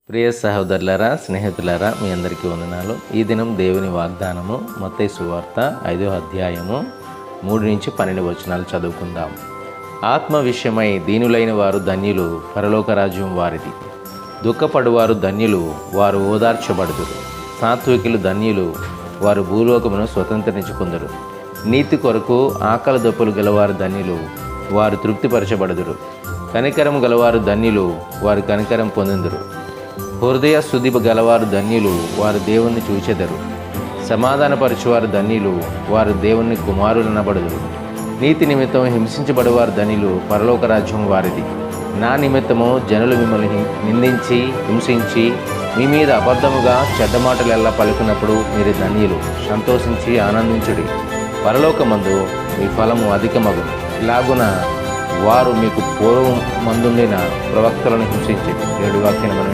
ప్రియ సహోదరులారా, స్నేహితులారా, మీ అందరికీ వందనాలు. ఈ దినం దేవుని వాగ్దానము మత్తయి సువార్త 5వ అధ్యాయము 3-12 వచనాలు చదువుకుందాం. ఆత్మ విషయమై దీనులైన వారు ధన్యులు, పరలోక రాజ్యం వారిది. దుఃఖపడువారు ధన్యులు, వారు ఓదార్చబడుదురు. సాత్వికులు ధన్యులు, వారు భూలోకమును స్వతంత్రించుకుందరు. నీతి కొరకు ఆకలి దప్పులు గలవారు ధన్యులు, వారు తృప్తిపరచబడుదురు. కనికరం గలవారు ధన్యులు, వారు కనికరం పొందుదురు. హృదయ శుద్ధి గలవారు ధన్యులు, వారు దేవుణ్ణి చూచెదరు. సమాధానపరచువారు ధన్యులు, వారు దేవుని కుమారులనబడుదురు. నీతి నిమిత్తం హింసించబడేవారు ధన్యులు, పరలోక రాజ్యం వారిది. నా నిమిత్తము జనులు మిమ్మల్ని నిందించి హింసించి మీ మీద అబద్ధముగా చెడ్డ మాటలెల్లా పలుకున్నప్పుడు మీరు ధన్యులు. సంతోషించి ఆనందించుడి, పరలోకమందు మీ ఫలము అధికమగు. ఇలాగున వారు మీకు పూర్వం మందుండిన ప్రవక్తలను హింసించి 7 వాక్యాన్ని మనం